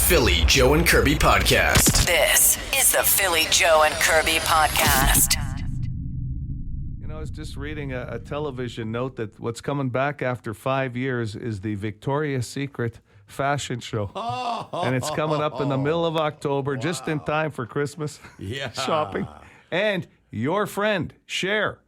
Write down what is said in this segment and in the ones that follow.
Philly Joe and Kirby podcast. This is the Philly Joe and Kirby podcast. I was just reading a television note that what's coming back after 5 years is the Victoria's Secret fashion show. And it's coming up in the middle of October, just in time for Christmas shopping. And your friend, Cher,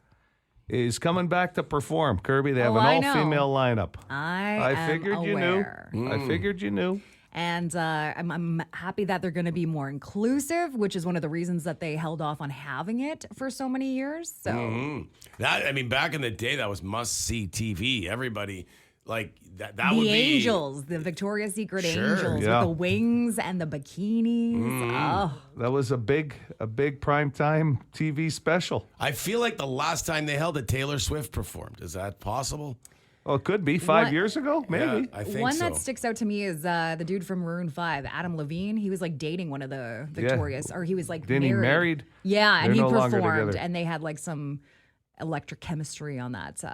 is coming back to perform. Kirby, they have an all-female lineup. I figured aware. you knew. I figured you knew. And I'm happy that they're going to be more inclusive, which is one of the reasons that they held off on having it for so many years. So back in the day, that was must-see TV. Everybody, that the would be... angels, the Victoria's Secret angels with the wings and the bikinis. That was a big primetime TV special. I feel like the last time they held it, Taylor Swift performed. Is that possible? Well, it could be 5 years ago, maybe. Yeah, I think One so. that sticks out to me is the dude from Maroon 5, Adam Levine. He was dating one of the Victorious, or he was Didn't he married? Yeah, and They're he no longer performed, together. and they had some electric chemistry on that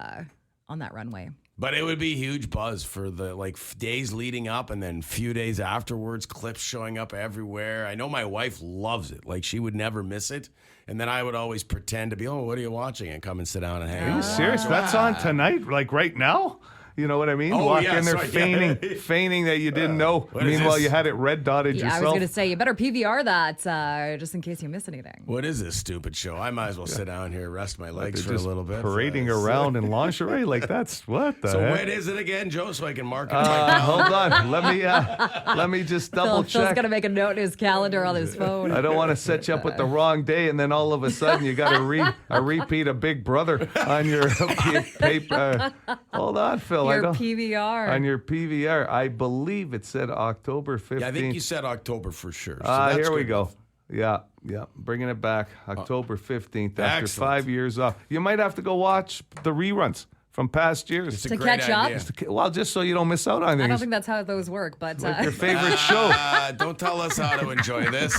runway. But it would be a huge buzz for the days leading up and then few days afterwards, clips showing up everywhere. I know my wife loves it. She would never miss it. And then I would always pretend to be, what are you watching? And come and sit down and hang out. Are you serious? That's on tonight? Right now? You know what I mean? Walk in there feigning that you didn't know. Meanwhile, you had it red dotted yourself. I was going to say, you better PVR that just in case you miss anything. What is this stupid show? I might as well sit down here, rest my legs for a little bit. Parading around in lingerie? That's what the So heck? when is it again, Joe, so I can mark it on my calendar? Hold on. Let me just double Phil's check. going to make a note in his calendar on his phone. I don't want to set you up with the wrong day, and then all of a sudden you got a repeat of Big Brother on your paper. Hold on, Phil. Your PVR. On your PVR. I believe it said October 15th. Yeah, I think you said October for sure. So Here we good. go. Yeah. Bringing it back. October 15th after Excellent. 5 years off. You might have to go watch the reruns from past years. It's a To great catch up? idea. Well, just so you don't miss out on things. I don't think that's how those work, but Like your favorite show. Don't tell us how to enjoy this.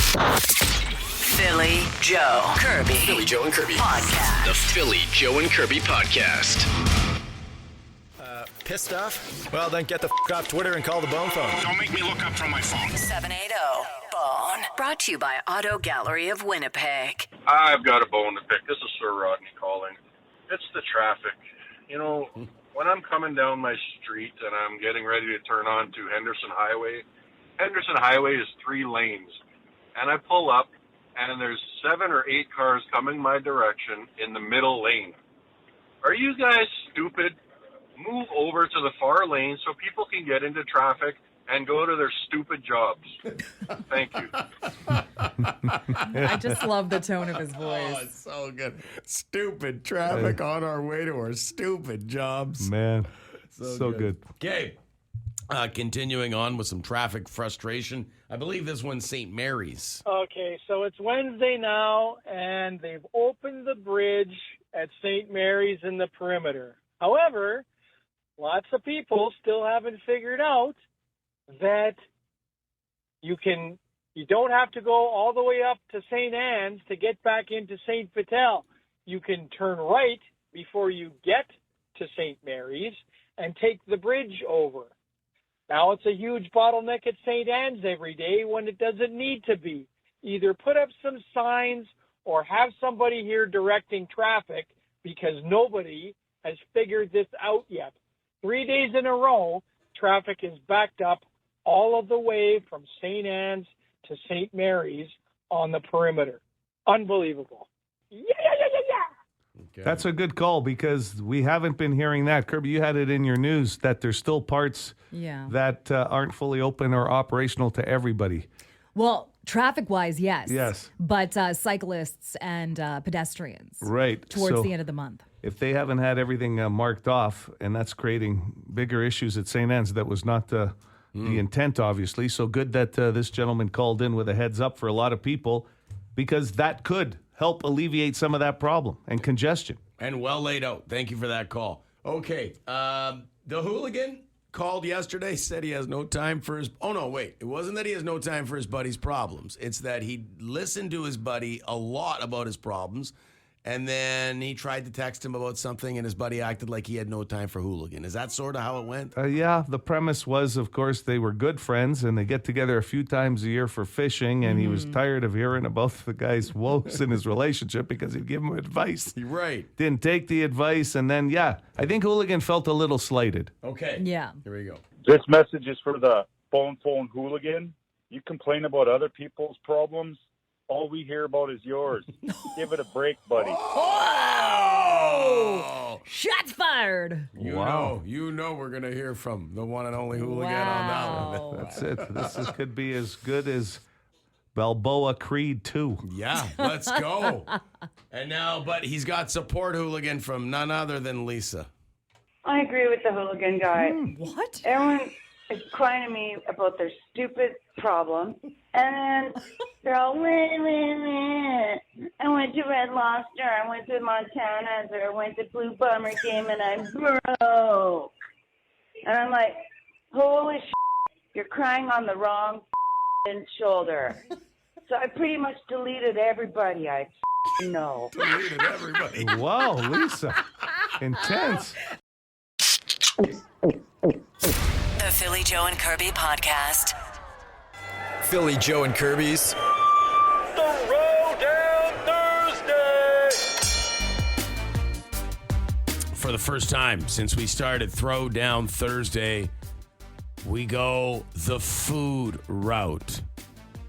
Philly Joe Kirby. Philly Joe and Kirby Podcast. The Philly Joe and Kirby podcast. Pissed off? Well, then get the off Twitter and call the Bone phone. Don't make me look up from my phone. 780-BONE. Brought to you by Auto Gallery of Winnipeg. I've got a bone to pick. This is Sir Rodney calling. It's the traffic. When I'm coming down my street and I'm getting ready to turn on to Henderson Highway is 3 lanes. And I pull up, and there's 7 or 8 cars coming my direction in the middle lane. Are you guys stupid? Move over to the far lane so people can get into traffic and go to their stupid jobs. Thank you. I just love the tone of his voice. Oh, it's so good. Stupid traffic on our way to our stupid jobs. Man, so good. Okay. Continuing on with some traffic frustration. I believe this one's St. Mary's. Okay, so it's Wednesday now, and they've opened the bridge at St. Mary's in the perimeter. However, lots of people still haven't figured out that you don't have to go all the way up to St. Anne's to get back into St. Vital. You can turn right before you get to St. Mary's and take the bridge over. Now it's a huge bottleneck at St. Anne's every day when it doesn't need to be. Either put up some signs or have somebody here directing traffic because nobody has figured this out yet. 3 days in a row, traffic is backed up all of the way from St. Anne's to St. Mary's on the perimeter. Unbelievable. Yeah. Okay. That's a good call because we haven't been hearing that. Kirby, you had it in your news that there's still parts that aren't fully open or operational to everybody. Well, traffic-wise, yes. Yes. But cyclists and pedestrians. Right. Towards So the end of the month. if they haven't had everything marked off, and that's creating bigger issues at St. Anne's, that was not the intent, obviously. So good that this gentleman called in with a heads up for a lot of people because that could help alleviate some of that problem and congestion. And well laid out. Thank you for that call. Okay. The hooligan called yesterday, said he has no time for his... Oh, no, wait. It wasn't that he has no time for his buddy's problems. It's that he listened to his buddy a lot about his problems and then he tried to text him about something, and his buddy acted like he had no time for hooligan. Is that sort of how it went? Yeah, the premise was, of course, they were good friends and they get together a few times a year for fishing, and he was tired of hearing about the guy's woes in his relationship because he'd give him advice. Right. Didn't take the advice, and then, I think hooligan felt a little slighted. Okay. Yeah. Here we go. This message is for the phone hooligan. You complain about other people's problems. All we hear about is yours. Give it a break, buddy. Oh! Shots fired. You know we're going to hear from the one and only hooligan on that one. That's it. This could be as good as Balboa Creed 2. Yeah, let's go. And now, but he's got support hooligan from none other than Lisa. I agree with the hooligan guy. What? Everyone is crying to me about their stupid problem, and then they're all, I went to Red Lobster, I went to Montana's, or I went to Blue Bomber game, and I'm broke. And I'm like, holy shit, you're crying on the wrong shoulder. So I pretty much deleted everybody I know. Deleted everybody. Wow, Lisa. Intense. The Philly Joe and Kirby podcast. Philly Joe and Kirby's Throwdown Thursday. For the first time since we started Throwdown Thursday, we go the food route.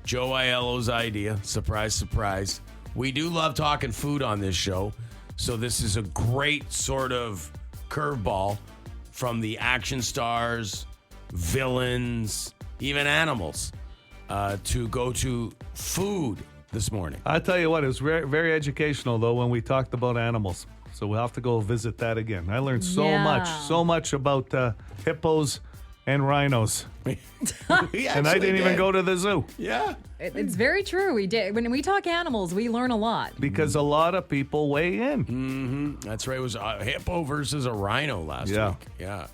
Joe Aiello's idea. Surprise, surprise. We do love talking food on this show, so this is a great sort of curveball from the action stars, villains, even animals, to go to food this morning. I tell you what, it was very, very educational, though, when we talked about animals. So we'll have to go visit that again. I learned so much about hippos and rhinos. And I didn't even go to the zoo. Yeah. It's very true. We did. When we talk animals, we learn a lot. Because a lot of people weigh in. Mm-hmm. That's right. It was a hippo versus a rhino last week. Yeah.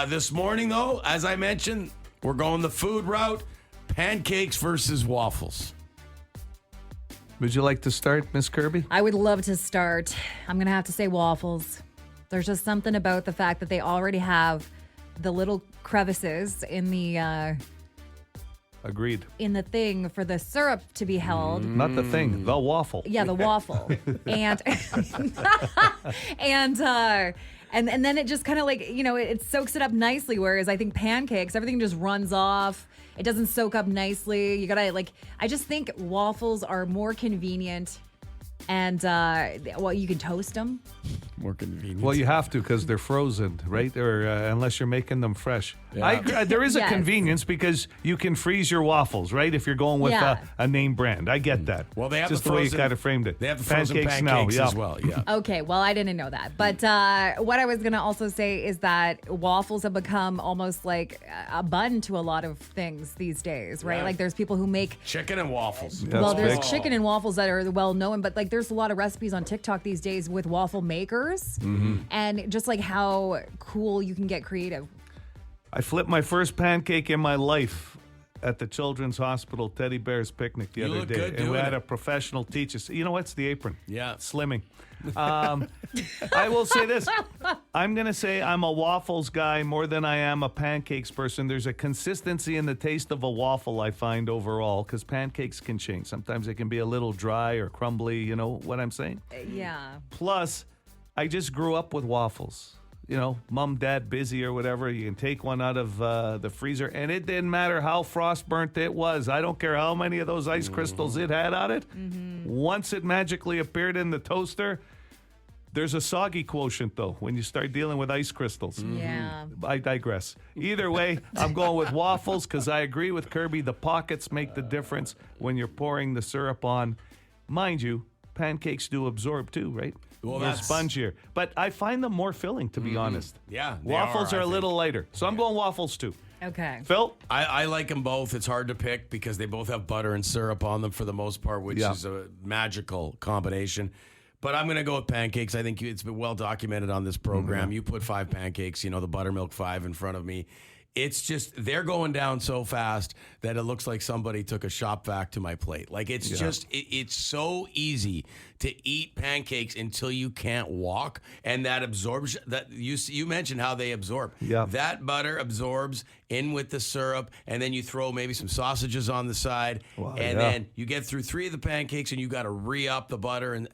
This morning, though, as I mentioned, we're going the food route. Pancakes versus waffles. Would you like to start, Miss Kirby? I would love to start. I'm going to have to say waffles. There's just something about the fact that they already have the little crevices in the Agreed. in the thing for the syrup to be held. Not the thing, the waffle. Yeah, the waffle. and and then it just kind of like, it soaks it up nicely, whereas I think pancakes, everything just runs off. It doesn't soak up nicely. You gotta I just think waffles are more convenient, and you can toast them. More convenient. Well, you have to because they're frozen, right? Or unless you're making them fresh. Yeah. I agree. There is a Yes. convenience because you can freeze your waffles, right? If you're going with a name brand. I get that. Well, they have just the the way you frozen- kind of framed it. They have the frozen pancakes now, as well. Yeah. Okay, well, I didn't know that. But what I was going to also say is that waffles have become almost like a bun to a lot of things these days, right? Yeah. Like there's people who make, Chicken and waffles. Yeah. well, That's there's big. chicken and waffles that are well known, but like there's a lot of recipes on TikTok these days with waffle makers and just like how cool you can get creative. I flipped my first pancake in my life at the Children's Hospital Teddy Bears picnic the You other look day. good And we doing had it. a professional teacher. You know what's the apron? Yeah. Slimming. I will say this. I'm going to say I'm a waffles guy more than I am a pancakes person. There's a consistency in the taste of a waffle, I find, overall, because pancakes can change. Sometimes they can be a little dry or crumbly. You know what I'm saying? Yeah. Plus, I just grew up with waffles. Mom, dad, busy or whatever. You can take one out of the freezer, and it didn't matter how frost burnt it was. I don't care how many of those ice crystals it had on it. Once it magically appeared in the toaster, there's a soggy quotient, though, when you start dealing with ice crystals. Yeah. I digress. Either way, I'm going with waffles because I agree with Kirby. The pockets make the difference when you're pouring the syrup on. Mind you, pancakes do absorb too, right? Well, They're that's- spongier. But I find them more filling, to be honest. Yeah, they Waffles are, are I a little lighter. So I'm going waffles too. Okay. Phil? I like them both. It's hard to pick because they both have butter and syrup on them for the most part, which Yeah. is a magical combination. But I'm going to go with pancakes. I think it's been well documented on this program. You put 5 pancakes, the buttermilk 5 in front of me. It's just, they're going down so fast that it looks like somebody took a shop vac to my plate. Like, it's just, it's so easy to eat pancakes until you can't walk. And that absorption, that you mentioned how they absorb. Yeah. That butter absorbs in with the syrup, and then you throw maybe some sausages on the side. Wow, then you get through 3 of the pancakes, and you got to re-up the butter and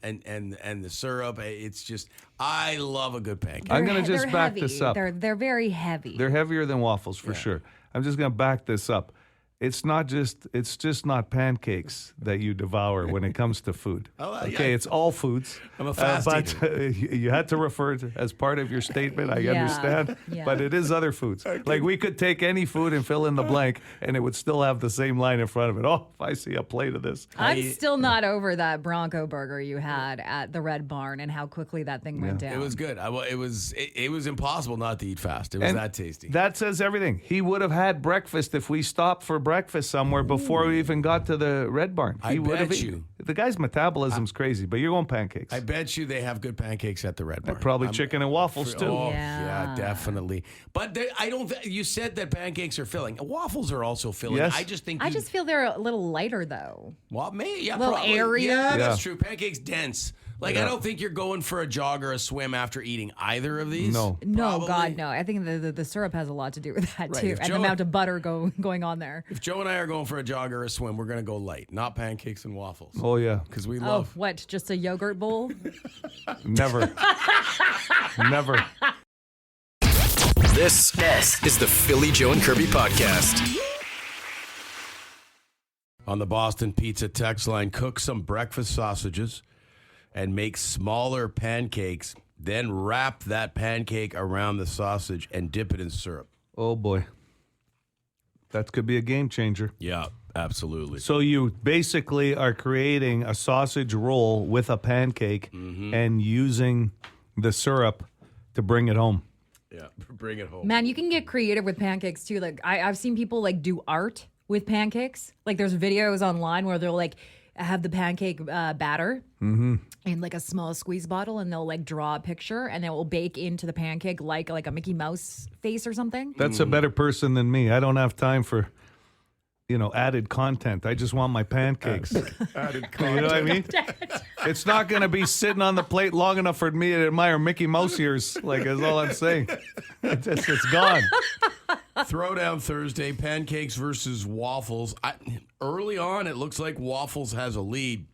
the syrup. It's just, I love a good pancake. I'm going to just They're back heavy. this up. They're very heavy. They're heavier than waffles for sure. I'm just going to back this up. It's just not pancakes that you devour when it comes to food. It's all foods. I'm a fast but you had to refer to as part of your statement. I understand, but it is other foods. Like we could take any food and fill in the blank, and it would still have the same line in front of it. Oh, if I see a plate of this, I'm still not over that Bronco burger you had at the Red Barn and how quickly that thing went down. It was good. It was impossible not to eat fast. It was that tasty. That says everything. He would have had breakfast if we stopped for breakfast somewhere before we even got to the Red Barn. I bet you. The guy's metabolism's crazy, but you're going pancakes. I bet you they have good pancakes at the Red Barn. Probably chicken and waffles too. Oh, yeah, definitely. But I don't. You said that pancakes are filling. Waffles are also filling. Yes. I just think. I just feel they're a little lighter though. Well, maybe a little probably. airier. Yeah, that's Yeah. true. Pancakes dense. Like I don't think you're going for a jog or a swim after eating either of these. No. No, Probably. God, no. I think the syrup has a lot to do with that Right, too, if and Joe- the amount of butter going on there. If Joe and I are going for a jog or a swim, we're going to go light, not pancakes and waffles. Oh yeah, Because we Oh, love. what? Just a yogurt bowl? never, never. This is the Philly Joe and Kirby podcast. On the Boston Pizza text line, cook some breakfast sausages and make smaller pancakes. Then wrap that pancake around the sausage and dip it in syrup. Oh boy, that could be a game changer. Yeah, absolutely. So you basically are creating a sausage roll with a pancake and using the syrup to bring it home. Yeah, bring it home. Man, you can get creative with pancakes too. Like I've seen people like do art with pancakes. Like there's videos online where they'll like have the pancake batter in like a small squeeze bottle, and they'll like draw a picture, and it will bake into the pancake like a Mickey Mouse face or something. That's a better person than me. I don't have time for, added content. I just want my pancakes. Added You know what I mean? It's not going to be sitting on the plate long enough for me to admire Mickey Mouse ears. Like, that's all I'm saying. It's gone. Throwdown Thursday, pancakes versus waffles. Early on, it looks like waffles has a lead.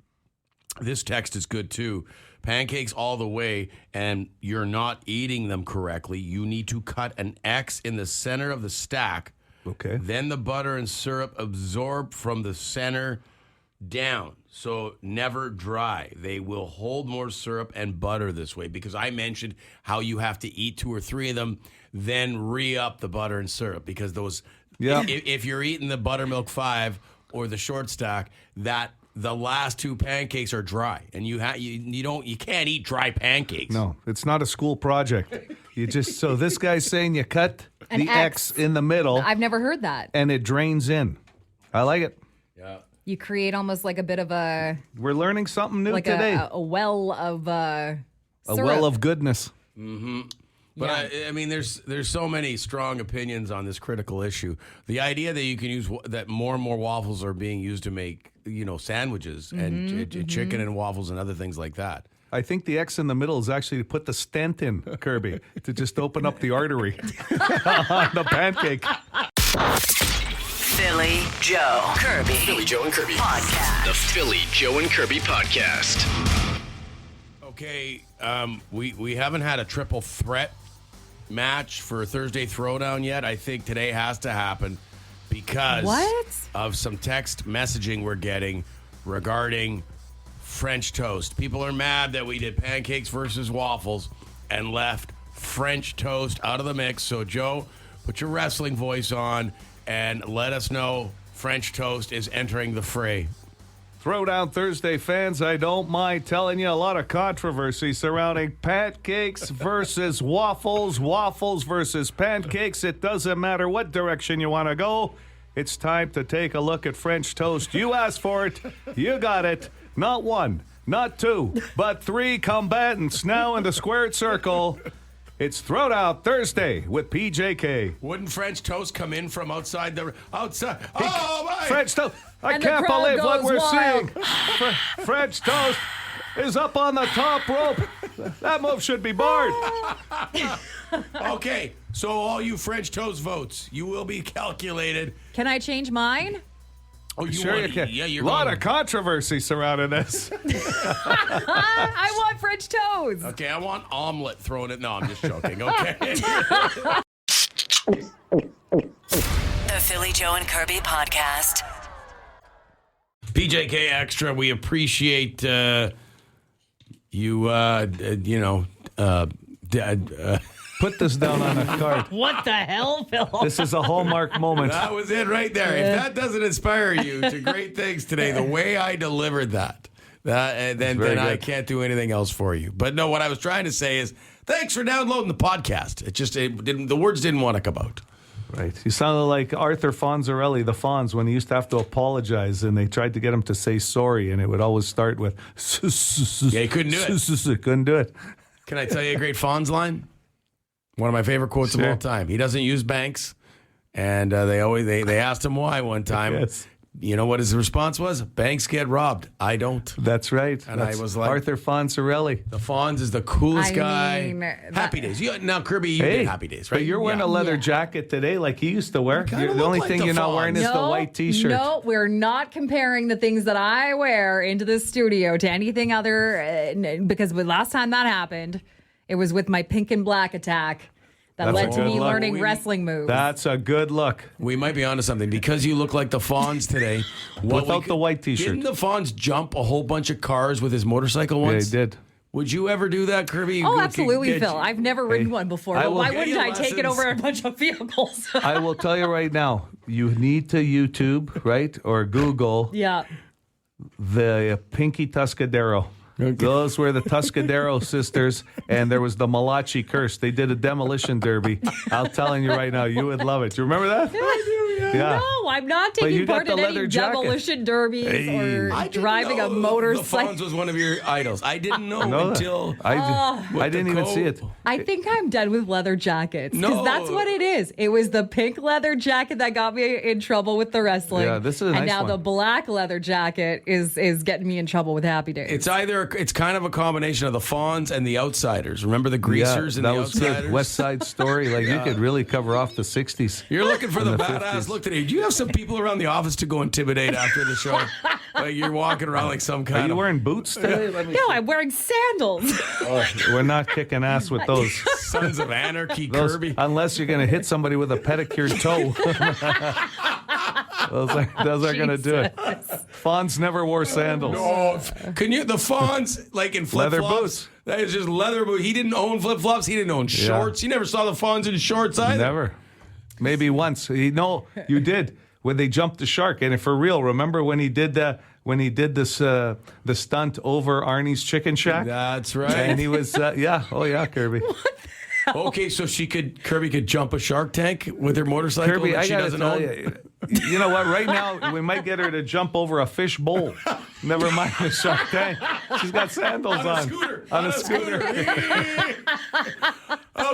This text is good too. Pancakes all the way, and you're not eating them correctly. You need to cut an X in the center of the stack. Okay. Then the butter and syrup absorb from the center down. So never dry. They will hold more syrup and butter this way, because I mentioned how you have to eat 2 or 3 of them, then re-up the butter and syrup, because those, Yeah. if you're eating the buttermilk 5 or the short stack, that the last 2 pancakes are dry, and you can't eat dry pancakes. No, it's not a school project. So this guy's saying you cut An the X in the middle I've never heard that. and it drains in. I like it. Yeah. You create almost like a bit of a We're learning something new like today. a well of A syrup. well of goodness. But I mean, there's so many strong opinions on this critical issue. The idea that you can use that more and more waffles are being used to make sandwiches and chicken and waffles and other things like that. I think the X in the middle is actually to put the stent in, Kirby, to just open up the artery on the pancake. Philly Joe Kirby. Philly Joe and Kirby Podcast. The Philly Joe and Kirby podcast. Okay, we haven't had a triple threat match for Thursday Throwdown yet. I think today has to happen because of some text messaging we're getting regarding French toast. People are mad that we did pancakes versus waffles and left French toast out of the mix. So, Joe, put your wrestling voice on and let us know French toast is entering the fray. Throwdown Thursday fans, I don't mind telling you a lot of controversy surrounding pancakes versus waffles, waffles versus pancakes. It doesn't matter what direction you want to go. It's time to take a look at French toast. You asked for it. You got it. Not 1, not 2, but 3 combatants now in the squared circle. It's Throwdown Thursday with PJK. Wouldn't French toast come in from outside the outside? Oh my! French toast. I And the can't crowd believe what goes we're wild. seeing. French toast is up on the top rope. That move should be barred. Okay, so all you French toast votes, you will be calculated. Can I change mine? Oh, you Sure want, you can. Yeah, you're a lot going. of controversy surrounding this. I want French toast. Okay, I want omelet thrown at. No, I'm just joking. Okay. The Philly Joe and Kirby podcast. PJK Extra, we appreciate you, Put this down on a card. What the hell, Phil? This is a hallmark moment. that was it right there. If that doesn't inspire you to great things today, the way I delivered then very I good. can't do anything else for you. But no, what I was trying to say is thanks for downloading the podcast. The words didn't want to come out. Right. You sounded like Arthur Fonzarelli, the Fonz, when he used to have to apologize, and they tried to get him to say sorry, and it would always start with... Yeah, he couldn't do it. Couldn't do it. Can I tell you a great Fonz line? One of my favorite quotes of Sure. all time. He doesn't use banks, and they asked him why one time. Yes. You know what his response was? Banks get robbed. I don't. That's right. And That's I was like- Arthur Fonzarelli. The Fonz is the coolest I guy. mean, Happy Days. Now, Kirby, you did Happy Days, right? But you're wearing a leather jacket today like he used to wear. kinda The look only like thing the you're not wearing is Fonz. the white T-shirt. No, we're not comparing the things that I wear into the studio to anything other, because last time that happened, it was with my pink and black attack that That's led a to good me look. learning wrestling moves. That's a good look. We might be onto something because you look like the Fonz today. Without the white T-shirt. Didn't the Fonz jump a whole bunch of cars with his motorcycle Yeah, once? he did. Would you ever do that, Kirby? Oh, Could absolutely, get Phil. you- I've never ridden one before. I But will why get wouldn't you I take it lessons. over a bunch of vehicles? I will tell you right now, you need to YouTube, right, or Google Yeah. the Pinky Tuscadero. Those were the Tuscadero sisters, and there was the Malachi curse. They did a demolition derby. I'm telling you right now, you would love it. Do you remember that? Yeah. No, I'm not But you taking got part the in leather any jacket. demolition derbies or I didn't driving know a motorcycle. The Fonz was one of your idols. I didn't know No, until I With didn't the even see coat. it. I think I'm done with leather jackets because No. that's what it is. It was the pink leather jacket that got me in trouble with the wrestling. Yeah, this is a and nice now one. the black leather jacket is getting me in trouble with Happy Days. it's kind of a combination of the Fonz and the Outsiders. Remember the Greasers and that the was good. Outsiders? West Side Story. Like you could really cover off the 60s. You're looking for the And the badass 50s. look today. Do you have some people around the office to go intimidate after the show? Like you're walking around like some Are kind you of wearing boots today? Let me no, I'm wearing sandals. We're not kicking ass with those. Sons of Anarchy, Those- Kirby. unless you're going to hit somebody with a pedicured toe. those are going to do it. Fonz never wore sandals. Oh, can you the Fonz like in flip Leather flops? boots. That is just leather boots. He didn't own flip flops. He didn't own shorts. You never saw the Fonz in shorts either. Never. Maybe once. No, you did when they jumped the shark. And for real, remember when he did that? When he did this, the stunt over Arnie's chicken shack. That's right. And he was, yeah. Oh yeah, Kirby. Okay, so Kirby could jump a Shark Tank with her motorcycle. Kirby, that I she gotta doesn't tell own? you. You know what? Right now, we might get her to jump over a fish bowl. Never mind the Shark Tank. She's got sandals on. On a scooter.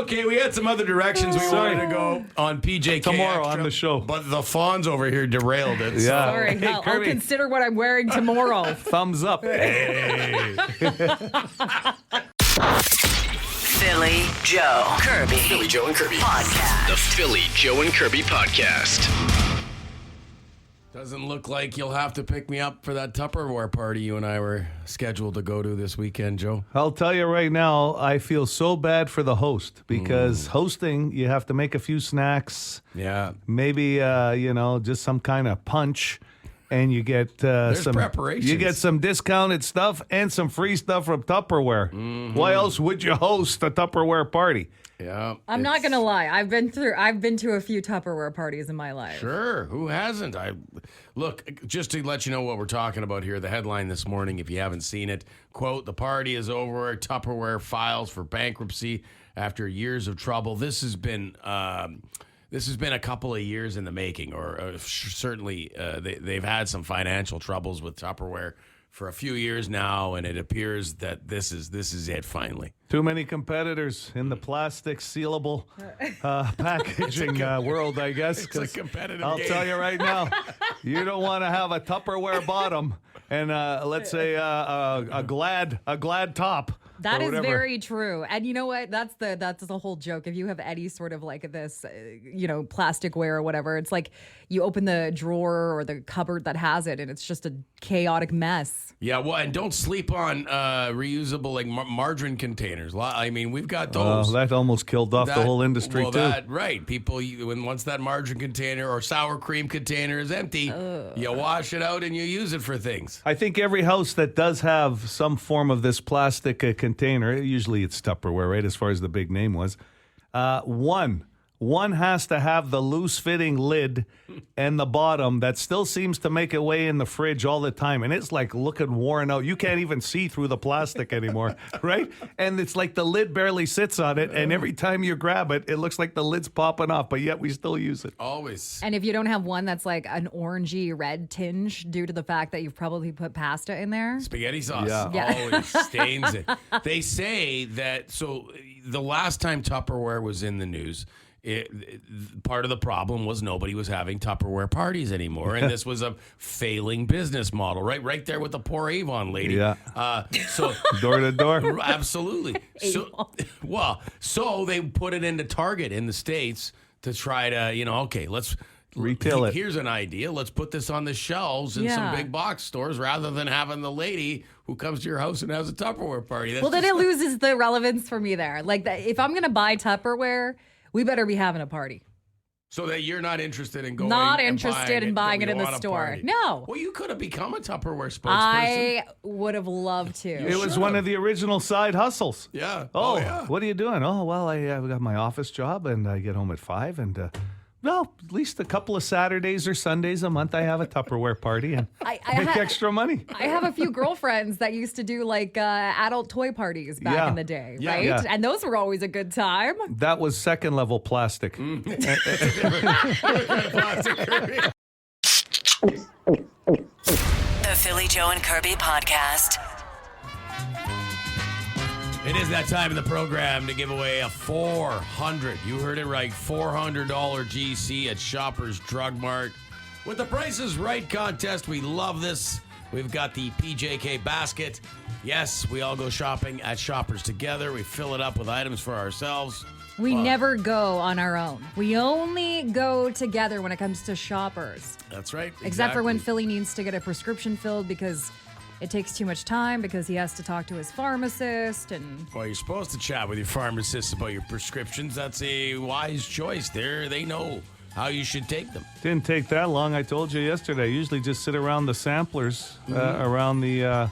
Okay, we had some other directions we wanted to go on PJK Tomorrow Extra, on the show. but the Fonz over here derailed it. so- Yeah. Sorry, Hey, I'll Kirby. consider what I'm wearing tomorrow. Thumbs up. Hey. Philly Joe Kirby. Philly Joe and Kirby. Podcast. The Philly Joe and Kirby podcast. Doesn't look like you'll have to pick me up for that Tupperware party you and I were scheduled to go to this weekend, Joe. I'll tell you right now, I feel so bad for the host because hosting, you have to make a few snacks, Yeah. maybe just some kind of punch, and you get some preparations. You get some discounted stuff and some free stuff from Tupperware. Why else would you host a Tupperware party? Yeah. I'm not gonna lie. I've been to a few Tupperware parties in my life. Sure. Who hasn't? Look, just to let you know what we're talking about here, the headline this morning, if you haven't seen it, quote, "The party is over. Tupperware files for bankruptcy after years of trouble." This has been a couple of years in the making, or certainly they've had some financial troubles with Tupperware for a few years now, and it appears that this is it finally. Too many competitors in the plastic sealable packaging world, I guess. It's a competitive I'll game. tell you right now, you don't want to have a Tupperware bottom and let's say a glad top. That or is whatever. very true. And you know what? That's the whole joke. If you have any sort of like this, plasticware or whatever, it's like you open the drawer or the cupboard that has it, and it's just a chaotic mess. Yeah, well, and don't sleep on reusable like margarine containers. I mean, we've got those. That almost killed off the whole industry too. Right. People, once that margarine container or sour cream container is empty, you wash it out and you use it for things. I think every house that does have some form of this plastic container, usually it's Tupperware, right, as far as the big name was, one has to have the loose-fitting lid and the bottom that still seems to make its way in the fridge all the time. And it's like looking worn out. You can't even see through the plastic anymore, right? And it's like the lid barely sits on it. And every time you grab it, it looks like the lid's popping off, but yet we still use it. Always. And if you don't have one that's like an orangey red tinge due to the fact that you've probably put pasta in there. Spaghetti sauce Yeah. always stains it. They say that, so the last time Tupperware was in the news, part of the problem was nobody was having Tupperware parties anymore, and this was a failing business model, right there with the poor Avon lady. Yeah. So Door to door. absolutely. So they put it into Target in the States to try to, let's retail it. Here's an idea. Let's put this on the shelves in some big box stores rather than having the lady who comes to your house and has a Tupperware party. That's Then it loses the relevance for me there. Like, if I'm going to buy Tupperware, we better be having a party. So that you're not interested in going. Not and interested in buying it in the store. party. No. Well, you could have become a Tupperware spokesperson. I would have loved to. It was one of the original side hustles. Yeah. Oh, yeah. What are you doing? Oh, well, I got my office job and I get home at 5 and well, at least a couple of Saturdays or Sundays a month I have a Tupperware party and make extra money. I have a few girlfriends that used to do like adult toy parties back in the day, right? Yeah. And those were always a good time. That was second level plastic. The Philly Joe and Kirby podcast. It is that time in the program to give away a $400. You heard it right, $400 GC at Shoppers Drug Mart. With the Price is Right contest, we love this. We've got the PJK basket. Yes, we all go shopping at Shoppers together. We fill it up with items for ourselves. We never go on our own. We only go together when it comes to Shoppers. That's right. Except for when Philly needs to get a prescription filled because it takes too much time because he has to talk to his pharmacist and... Well, you're supposed to chat with your pharmacist about your prescriptions. That's a wise choice. They know how you should take them. Didn't take that long. I told you yesterday. I usually just sit around the samplers, around the,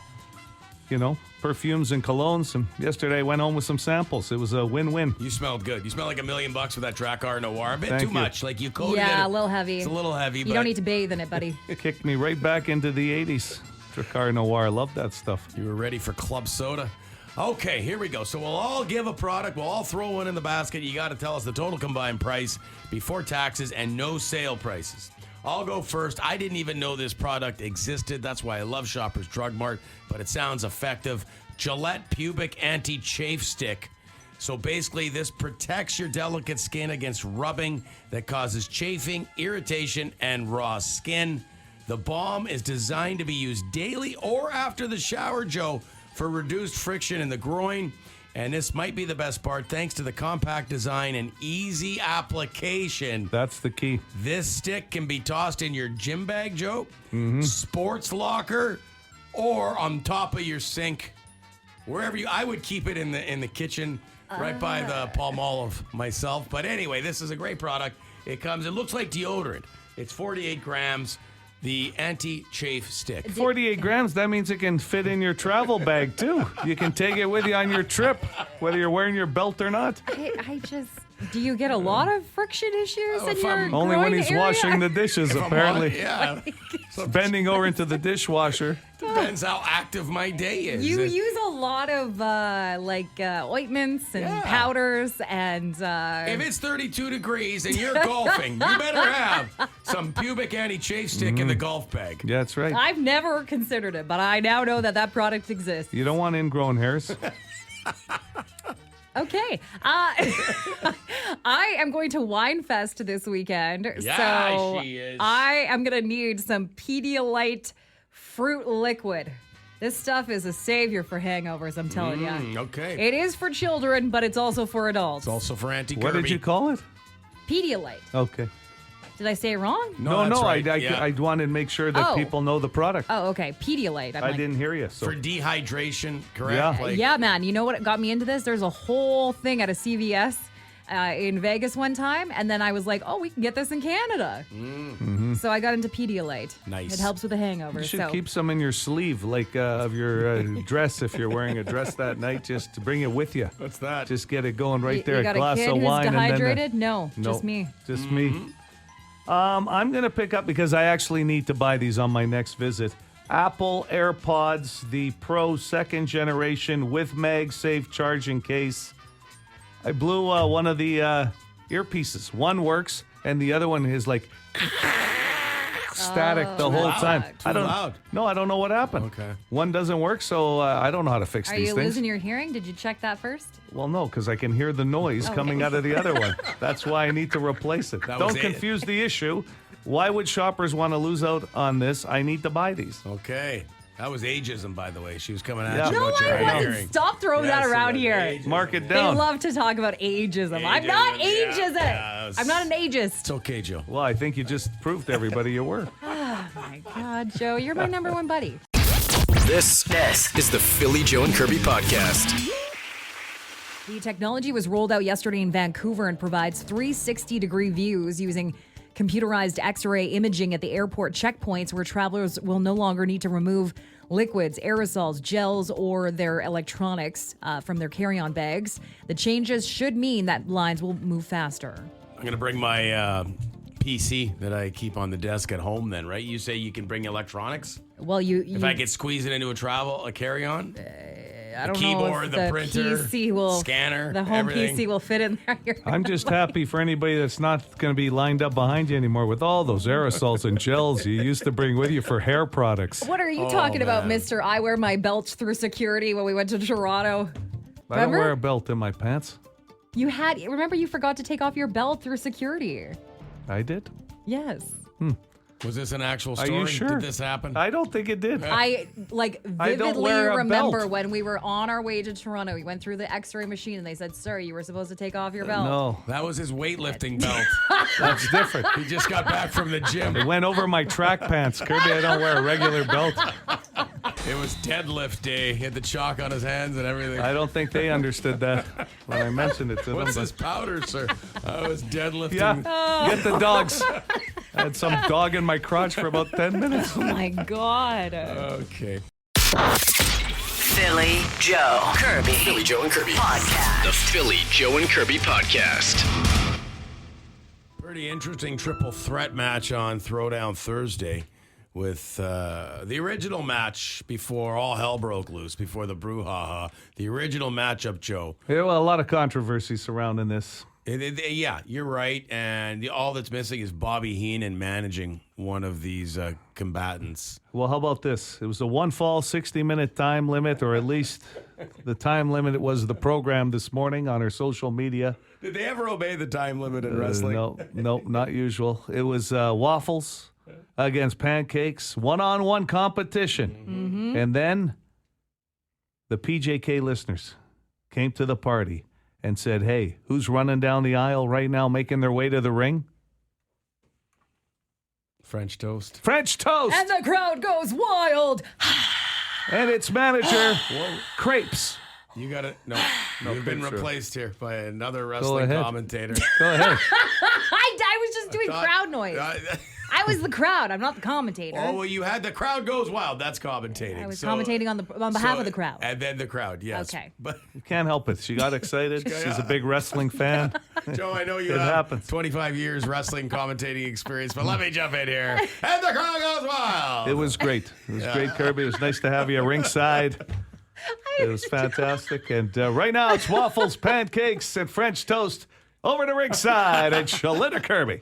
perfumes and colognes. And yesterday I went home with some samples. It was a win-win. You smelled good. You smell like $1 million with that Drakkar Noir. A bit Thank too you. much. Like you coated it. Yeah, a little heavy. It's a little heavy. You don't need to bathe in it, buddy. It kicked me right back into the 80s. Drakkar Noir. Love that stuff. You were ready for club soda? Okay, here we go. So we'll all give a product. We'll all throw one in the basket. You got to tell us the total combined price before taxes and no sale prices. I'll go first. I didn't even know this product existed. That's why I love Shoppers Drug Mart, but it sounds effective. Gillette Pubic Anti-Chafe Stick. So basically, this protects your delicate skin against rubbing that causes chafing, irritation, and raw skin. The balm is designed to be used daily or after the shower, Joe, for reduced friction in the groin. And this might be the best part, thanks to the compact design and easy application. That's the key. This stick can be tossed in your gym bag, Joe, sports locker, or on top of your sink. Wherever I would keep it in the kitchen, right by the Palmolive myself. But anyway, this is a great product. It looks like deodorant. It's 48 grams. The anti-chafe stick. 48 grams, that means it can fit in your travel bag, too. You can take it with you on your trip, whether you're wearing your belt or not. I just... Do you get a lot of friction issues in your Only when groin he's area? washing the dishes, apparently. Yeah. Bending over into the dishwasher. Depends how active my day is. You use a lot of ointments and powders and. If it's 32 degrees and you're golfing, you better have some pubic anti-chafe stick in the golf bag. Yeah, that's right. I've never considered it, but I now know that product exists. You don't want ingrown hairs. Okay. I am going to Winefest this weekend. Yeah, so she is. I am going to need some Pedialyte fruit liquid. This stuff is a savior for hangovers, I'm telling you. Okay. It is for children, but it's also for adults. It's also for Auntie Kirby. What did you call it? Pedialyte. Okay. Did I say it wrong? No, that's right. I wanted to make sure that people know the product. Oh, okay. Pedialyte. I didn't hear you. So. For dehydration, correct? Yeah. Yeah, man. You know what got me into this? There's a whole thing at a CVS in Vegas one time, and then I was like, oh, we can get this in Canada. So I got into Pedialyte. Nice. It helps with a hangover. You should keep some in your sleeve, like of your dress, if you're wearing a dress that night, just to bring it with you. What's that? Just get it going right there. You got a glass a kid of who's wine dehydrated? and then No, just me. Just me. I'm going to pick up, because I actually need to buy these on my next visit, Apple AirPods, the Pro 2nd generation with MagSafe charging case. I blew one of the earpieces. One works, and the other one is like static the whole time. Too loud. No, I don't know what happened. Okay. One doesn't work, so I don't know how to fix Are these you things. losing your hearing? Did you check that first? Well, no, because I can hear the noise coming out of the other one. That's why I need to replace it. That was Don't it. confuse the issue. Why would shoppers want to lose out on this? I need to buy these. Okay. That was ageism, by the way. She was coming at Yeah. you No, about your I wasn't. hearing. Stop throwing that Yes, around it was here. ageism. Mark it They down. love to talk about ageism. I'm not Ageism, ageist. yeah, I'm not an ageist. It's okay, Joe. Well, I think you just proved to everybody you were. Oh my God, Joe, you're my number one buddy. This is the Philly Joe and Kirby podcast. The technology was rolled out yesterday in Vancouver and provides 360-degree views using computerized X-ray imaging at the airport checkpoints, where travelers will no longer need to remove liquids, aerosols, gels, or their electronics from their carry-on bags. The changes should mean that lines will move faster. I'm going to bring my PC that I keep on the desk at home then, right? You say you can bring electronics? Well, If I could squeeze it into a carry-on? I don't keyboard, know if the printer, PC will, scanner, the home everything. PC will fit in there. I'm just happy for anybody that's not going to be lined up behind you anymore with all those aerosols and gels you used to bring with you for hair products. What are you talking about, man. mister? I wear my belt through security when we went to Toronto. I don't Remember? wear a belt in my pants. Remember you forgot to take off your belt through security. I did. Yes. Was this an actual Are story? you sure? Did this happen? I don't think it did. I I don't vividly wear a remember belt. when we were on our way to Toronto. We went through the X-ray machine and they said, "Sir, you were supposed to take off your belt." No, That was his weightlifting belt. that's different. He just got back from the gym. It went over my track pants. Kirby, I don't wear a regular belt. It was deadlift day. He had the chalk on his hands and everything. I don't think they understood that when I mentioned it to them. What's but- this powder, sir? I was deadlifting. Yeah, get the dogs. I had some dog in my crotch for about 10 minutes. Oh my God. Okay. Philly Joe Kirby. Philly Joe and Kirby. Podcast. The Philly Joe and Kirby podcast. Pretty interesting triple threat match on Throwdown Thursday with the original match before all hell broke loose, before the brouhaha. The original matchup, Joe. Yeah, well, a lot of controversy surrounding this. Yeah, you're right. And all that's missing is Bobby Heenan managing one of these combatants. Well, how about this? It was a one fall, 60-minute time limit, or at least the time limit was the program this morning on our social media. Did they ever obey the time limit in wrestling? No, not usual. It was Waffles against Pancakes, one-on-one competition. And then the PJK listeners came to the party and said, hey, who's running down the aisle right now making their way to the ring? French toast. French Toast! And the crowd goes wild. And its manager, Crepes. You got it. No, you've been Crepes are- replaced here by another wrestling ahead. commentator. Go ahead. I was just doing crowd noise. I was the crowd. I'm not the commentator. Oh, well, you had the crowd goes wild. That's commentating. I was commentating on behalf of the crowd. And then the crowd, yes. Okay. But You can't help it. She got excited. She's a big wrestling fan. Joe, I know you It have happens. 25 years wrestling commentating experience, but let me jump in here. And the crowd goes wild. It was great. It was great, Kirby. It was nice to have you ringside. It was fantastic. And right now it's Waffles, Pancakes, and French Toast over to ringside and Shalita Kirby.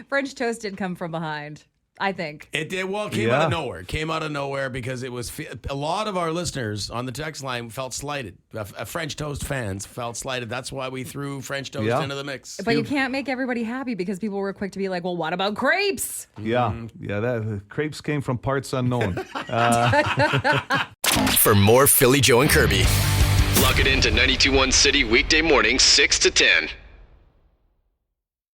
French toast did come from behind, I think. It did. Well, it came out of nowhere. It came out of nowhere because it was a lot of our listeners on the text line felt slighted. French toast fans felt slighted. That's why we threw French toast into the mix. But you can't make everybody happy because people were quick to be like, well, what about crepes? Yeah. That crepes came from parts unknown. For more Philly, Joe, and Kirby, log it into 92.1 City weekday mornings 6 to 10.